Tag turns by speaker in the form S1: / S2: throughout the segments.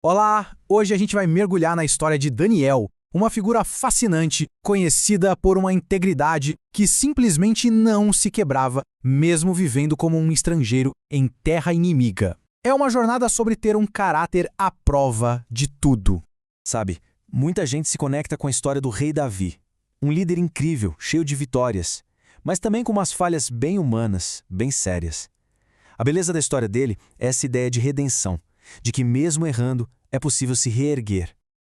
S1: Olá! Hoje a gente vai mergulhar na história de Daniel, uma figura fascinante, conhecida por uma integridade que simplesmente não se quebrava, mesmo vivendo como um estrangeiro em terra inimiga. É uma jornada sobre ter um caráter à prova de tudo.
S2: Sabe, muita gente se conecta com a história do rei Davi. Um líder incrível, cheio de vitórias, mas também com umas falhas bem humanas, bem sérias. A beleza da história dele é essa ideia de redenção, de que mesmo errando, é possível se reerguer.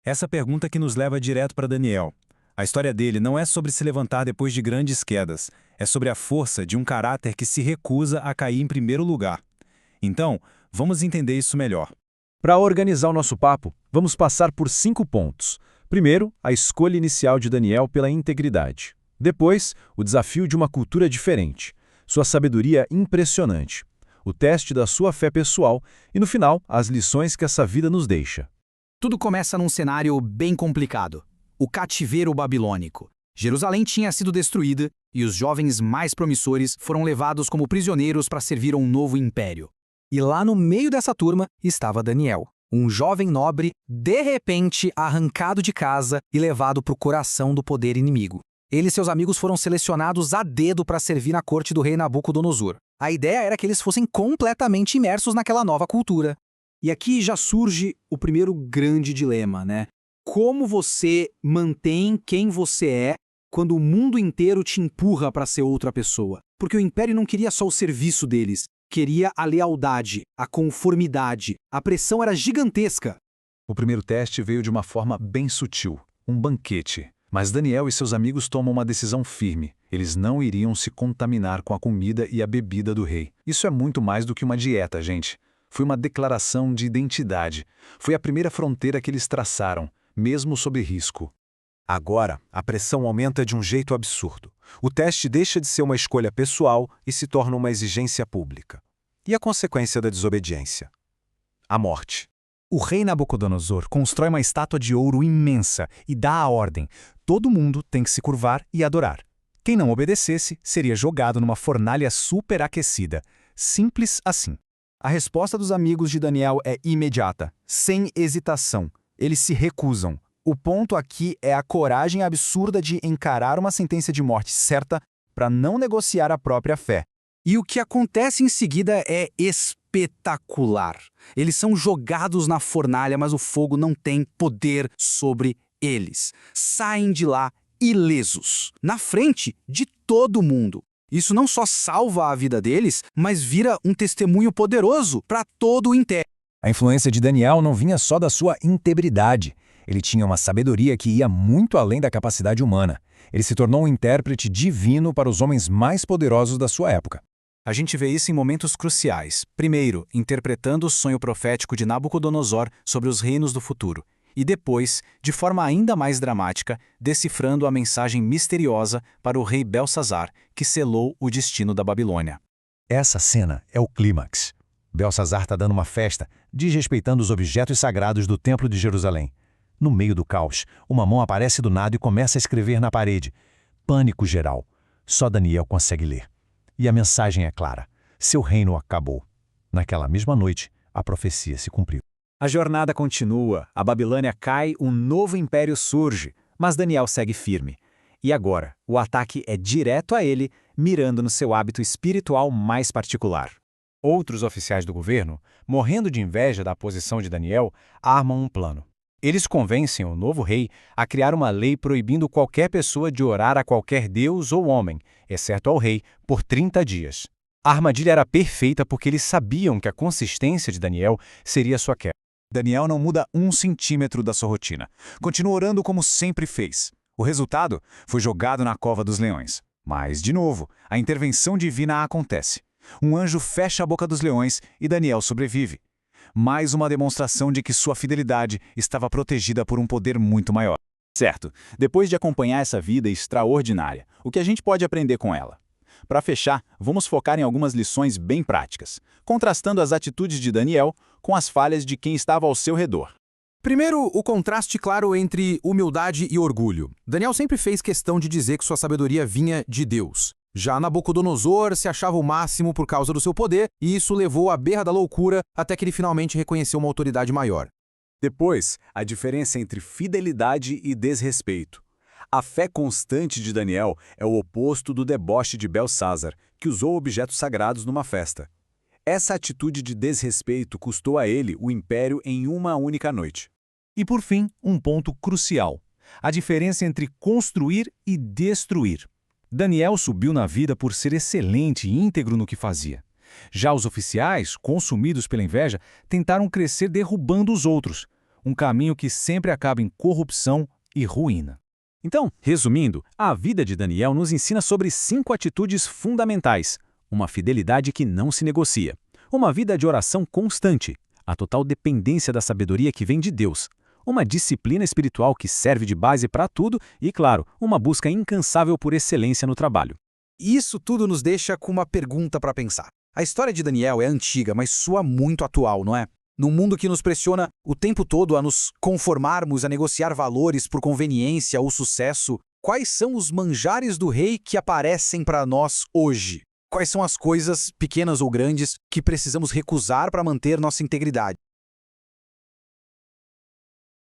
S3: Essa pergunta que nos leva direto para Daniel. A história dele não é sobre se levantar depois de grandes quedas, é sobre a força de um caráter que se recusa a cair em primeiro lugar. Então, vamos entender isso melhor.
S4: Para organizar o nosso papo, vamos passar por 5 pontos. Primeiro, a escolha inicial de Daniel pela integridade. Depois, o desafio de uma cultura diferente. Sua sabedoria impressionante. O teste da sua fé pessoal e, no final, as lições que essa vida nos deixa.
S1: Tudo começa num cenário bem complicado: o cativeiro babilônico. Jerusalém tinha sido destruída e os jovens mais promissores foram levados como prisioneiros para servir a um novo império. E lá no meio dessa turma estava Daniel, um jovem nobre, de repente arrancado de casa e levado para o coração do poder inimigo. Ele e seus amigos foram selecionados a dedo para servir na corte do rei Nabucodonosor. A ideia era que eles fossem completamente imersos naquela nova cultura. E aqui já surge o primeiro grande dilema, né? Como você mantém quem você é quando o mundo inteiro te empurra para ser outra pessoa? Porque o império não queria só o serviço deles, queria a lealdade, a conformidade. A pressão era gigantesca.
S4: O primeiro teste veio de uma forma bem sutil, um banquete. Mas Daniel e seus amigos tomam uma decisão firme. Eles não iriam se contaminar com a comida e a bebida do rei. Isso é muito mais do que uma dieta, gente. Foi uma declaração de identidade. Foi a primeira fronteira que eles traçaram, mesmo sob risco.
S2: Agora, a pressão aumenta de um jeito absurdo. O teste deixa de ser uma escolha pessoal e se torna uma exigência pública. E a consequência da desobediência? A morte.
S5: O rei Nabucodonosor constrói uma estátua de ouro imensa e dá a ordem: todo mundo tem que se curvar e adorar. Quem não obedecesse seria jogado numa fornalha superaquecida. Simples assim. A resposta dos amigos de Daniel é imediata, sem hesitação. Eles se recusam. O ponto aqui é a coragem absurda de encarar uma sentença de morte certa para não negociar a própria fé.
S1: E o que acontece em seguida é espetacular. Eles são jogados na fornalha, mas o fogo não tem poder sobre eles. Saem de lá ilesos, na frente de todo mundo. Isso não só salva a vida deles, mas vira um testemunho poderoso para todo o império.
S5: A influência de Daniel não vinha só da sua integridade. Ele tinha uma sabedoria que ia muito além da capacidade humana. Ele se tornou um intérprete divino para os homens mais poderosos da sua época.
S1: A gente vê isso em momentos cruciais. Primeiro, interpretando o sonho profético de Nabucodonosor sobre os reinos do futuro. E depois, de forma ainda mais dramática, decifrando a mensagem misteriosa para o rei Belsazar, que selou o destino da Babilônia.
S5: Essa cena é o clímax. Belsazar está dando uma festa, desrespeitando os objetos sagrados do Templo de Jerusalém. No meio do caos, uma mão aparece do nada e começa a escrever na parede. Pânico geral. Só Daniel consegue ler. E a mensagem é clara: seu reino acabou. Naquela mesma noite, a profecia se cumpriu.
S6: A jornada continua, a Babilônia cai, um novo império surge, mas Daniel segue firme. E agora, o ataque é direto a ele, mirando no seu hábito espiritual mais particular.
S5: Outros oficiais do governo, morrendo de inveja da posição de Daniel, armam um plano. Eles convencem o novo rei a criar uma lei proibindo qualquer pessoa de orar a qualquer deus ou homem, exceto ao rei, por 30 dias. A armadilha era perfeita porque eles sabiam que a consistência de Daniel seria sua queda.
S3: Daniel não muda 1 centímetro da sua rotina. Continua orando como sempre fez. O resultado foi jogado na cova dos leões. Mas, de novo, a intervenção divina acontece. Um anjo fecha a boca dos leões e Daniel sobrevive. Mais uma demonstração de que sua fidelidade estava protegida por um poder muito maior.
S7: Certo, depois de acompanhar essa vida extraordinária, o que a gente pode aprender com ela? Para fechar, vamos focar em algumas lições bem práticas, contrastando as atitudes de Daniel com as falhas de quem estava ao seu redor.
S1: Primeiro, o contraste claro entre humildade e orgulho. Daniel sempre fez questão de dizer que sua sabedoria vinha de Deus. Já Nabucodonosor se achava o máximo por causa do seu poder, e isso levou à berra da loucura até que ele finalmente reconheceu uma autoridade maior.
S2: Depois, a diferença entre fidelidade e desrespeito. A fé constante de Daniel é o oposto do deboche de Belsázar, que usou objetos sagrados numa festa. Essa atitude de desrespeito custou a ele o império em uma única noite.
S5: E por fim, um ponto crucial: a diferença entre construir e destruir. Daniel subiu na vida por ser excelente e íntegro no que fazia. Já os oficiais, consumidos pela inveja, tentaram crescer derrubando os outros, um caminho que sempre acaba em corrupção e ruína.
S6: Então, resumindo, a vida de Daniel nos ensina sobre 5 atitudes fundamentais: uma fidelidade que não se negocia, uma vida de oração constante, a total dependência da sabedoria que vem de Deus, uma disciplina espiritual que serve de base para tudo e, claro, uma busca incansável por excelência no trabalho.
S1: Isso tudo nos deixa com uma pergunta para pensar. A história de Daniel é antiga, mas soa muito atual, não é? Num mundo que nos pressiona o tempo todo a nos conformarmos, a negociar valores por conveniência ou sucesso, quais são os manjares do rei que aparecem para nós hoje? Quais são as coisas, pequenas ou grandes, que precisamos recusar para manter nossa integridade?